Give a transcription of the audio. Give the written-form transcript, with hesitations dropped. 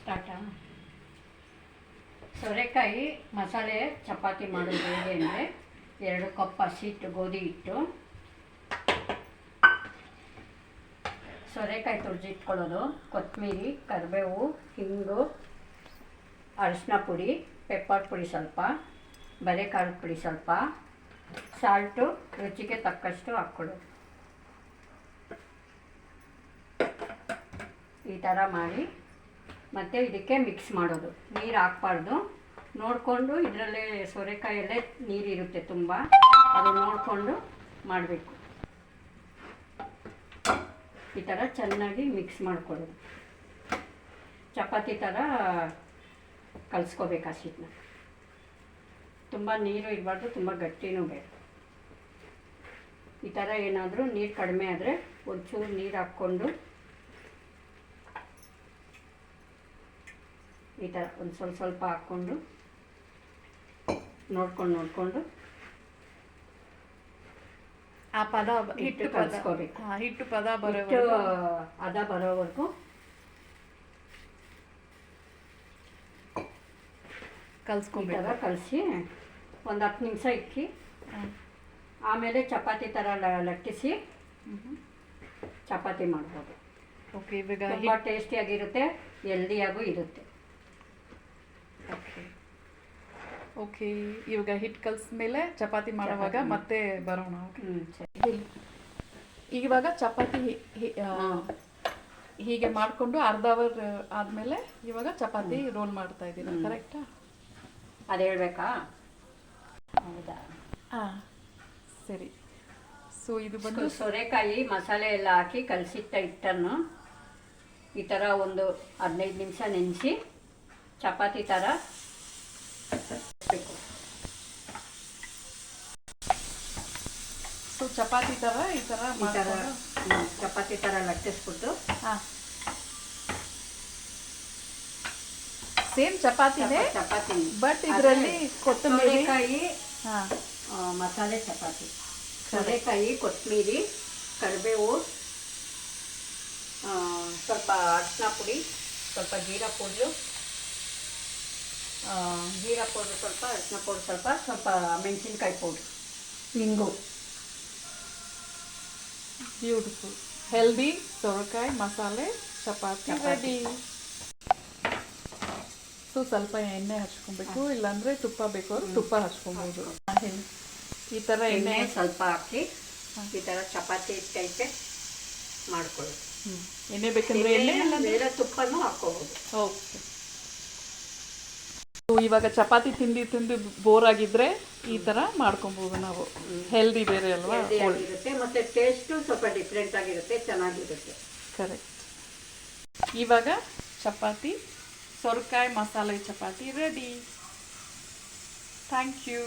ಸ್ಟಾರ್ಟಾ. ಸೋರೆಕಾಯಿ ಮಸಾಲೆ ಚಪಾತಿ ಮಾಡೋದು ಹೇಗೆ ಅಂದರೆ 2 ಕಪ್ ಹಸಿ ಹಿಟ್ಟು, ಗೋಧಿ ಹಿಟ್ಟು, ಸೋರೆಕಾಯಿ ತುರಿದಿಟ್ಕೊಳ್ಳೋದು, ಕೊತ್ತಂಬರಿ, ಕರಿಬೇವು, ಹಿಂಗು, ಅರಿಶಿನ ಪುಡಿ, ಪೆಪ್ಪರ್ ಪುಡಿ ಸ್ವಲ್ಪ, ಬರೆ ಖಾರದ ಪುಡಿ ಸ್ವಲ್ಪ, ಸಾಲ್ಟು ರುಚಿಗೆ ತಕ್ಕಷ್ಟು ಹಾಕ್ಕೊಳ್ಳೋದು. ಈ ಥರ ಮಾಡಿ ಮತ್ತು ಇದಕ್ಕೆ ಮಿಕ್ಸ್ ಮಾಡೋದು. ನೀರು ಹಾಕ್ಬಾರ್ದು, ನೋಡಿಕೊಂಡು, ಇದರಲ್ಲೇ ಸೋರೆಕಾಯಲ್ಲೇ ನೀರಿರುತ್ತೆ ತುಂಬ, ಅದು ನೋಡಿಕೊಂಡು ಮಾಡಬೇಕು. ಈ ಥರ ಚೆನ್ನಾಗಿ ಮಿಕ್ಸ್ ಮಾಡ್ಕೊಳ್ಳೋದು. ಚಪಾತಿ ಥರ ಕಲಿಸ್ಕೋಬೇಕು ಹಸಿಟ್ಟನ್ನ. ತುಂಬ ನೀರು ಇರಬಾರ್ದು, ತುಂಬ ಗಟ್ಟಿನೂ ಬೇಡ. ಈ ಥರ ಏನಾದರೂ ನೀರು ಕಡಿಮೆ ಆದರೆ ಒಂಚೂರು ನೀರು ಹಾಕ್ಕೊಂಡು ಈ ಥರ ಒಂದು ಸ್ವಲ್ಪ ಹಾಕ್ಕೊಂಡು ನೋಡ್ಕೊಂಡು ಆ ಪದ ಹಿಟ್ಟು ಕಲಿಸ್ಕೋಬೇಕು. ಹಿಟ್ಟು ಪದ ಬರೋವರೆಗೂ ಕಲಿಸ್ಕೊಬೇಕು. ಕಲಸಿ ಒಂದು 10 ನಿಮಿಷ ಇಕ್ಕಿ ಆಮೇಲೆ ಚಪಾತಿ ಥರ ಲಟ್ಟಿಸಿ ಚಪಾತಿ ಮಾಡ್ಬೋದು. ಓಕೆ, ಇವಾಗ ತುಂಬ ಟೇಸ್ಟಿಯಾಗಿರುತ್ತೆ, ಹೆಲ್ದಿಯಾಗೂ ಇರುತ್ತೆ. ಓಕೆ, ಇವಾಗ ಹಿಟ್ಟು ಕಲಿಸ್ಮೇಲೆ ಚಪಾತಿ ಮಾಡುವಾಗ ಮತ್ತೆ ಬರೋಣ. ಇವಾಗ ಚಪಾತಿ ಹೀಗೆ ಮಾಡಿಕೊಂಡು ಅರ್ಧ ಅವರ್ ಆದಮೇಲೆ ಇವಾಗ ಚಪಾತಿ ರೋಲ್ ಮಾಡ್ತಾ ಇದ್ದೀನಿ, ಕರೆಕ್ಟಾ? ಅದು ಹೇಳ್ಬೇಕಾ? ಹೌದಾ, ಹಾಂ ಸರಿ. ಸೊ ಇದು ಬಂದು ಸೋರೆಕಾಯಿ ಮಸಾಲೆ ಎಲ್ಲ ಹಾಕಿ ಕಲಸಿಟ್ಟ ಹಿಟ್ಟನ್ನು ಈ ಥರ ಒಂದು 15 ನಿಮಿಷ ನೆನೆಸಿ ಚಪಾತಿ ಥರ ಬೇಕು. ಸೊ ಚಪಾತಿ ಥರ ಈ ಥರ ಚಪಾತಿ ಥರ ಲಟ್ಟಿಸ್ಬಿಟ್ಟು, ಹಾಂ ಸೇಮ್ ಚಪಾತಿನೇ, ಬಟ್ ಇದರಲ್ಲಿ ಕೊತ್ತಂಬರಿ, ಹಾಂ, ಮಸಾಲೆ ಚಪಾತಿ, ಸೋರೆಕಾಯಿ, ಕೊತ್ತಂಬರಿ, ಕರಿಬೇವು, ಸ್ವಲ್ಪ ಅರಿಶಿನ ಪುಡಿ, ಸ್ವಲ್ಪ ಜೀರಾ ಪೌಡ್ರು ಸ್ವಲ್ಪ, ಅರಿಶಿನ ಪೌಡ್ರು ಸ್ವಲ್ಪ ಮೆಣಸಿನ್ಕಾಯಿ ಪೌಡ್ರು, ಹಿಂಗು. ಬ್ಯೂಟಿಫುಲ್ ಹೆಲ್ದಿ ಸೋರೆಕಾಯಿ ಮಸಾಲೆ ಚಪಾತಿ ರೆಡಿ. ಸೊ ಸ್ವಲ್ಪ ಎಣ್ಣೆ ಹಚ್ಕೊಬೇಕು, ಇಲ್ಲಾಂದರೆ ತುಪ್ಪ ಬೇಕಾದ್ರು ತುಪ್ಪ ಹಚ್ಕೊಬೋದು. ಈ ಥರ ಎಣ್ಣೆ ಸ್ವಲ್ಪ ಹಾಕಿ ಈ ಥರ ಚಪಾತಿ ಟೈಪೆ ಮಾಡ್ಕೊಳ್ಳೋದು. ಎಣ್ಣೆ ಬೇಕಂದ್ರೆ ಎಣ್ಣೆ, ಬೇರೆ ತುಪ್ಪನೂ ಹಾಕ್ಕೋಬೋದು. ಓಕೆ. ಸೊ ಇವಾಗ ಚಪಾತಿ ತಿಂದು ಬೋರ್ ಆಗಿದ್ರೆ ಈ ಥರ ಮಾಡ್ಕೊಬೋದು ನಾವು. ಹೆಲ್ದಿ ಬೇರೆ ಅಲ್ವಾ, ಇರುತ್ತೆ, ಮತ್ತು ಟೇಸ್ಟು ಸ್ವಲ್ಪ ಡಿಫ್ರೆಂಟ್ ಆಗಿರುತ್ತೆ, ಚೆನ್ನಾಗಿರುತ್ತೆ. ಕರೆಕ್ಟ್. ಇವಾಗ ಚಪಾತಿ ಸೋರೆಕಾಯಿ ಮಸಾಲೆ ಚಪಾತಿ ರೆಡಿ. Thank you.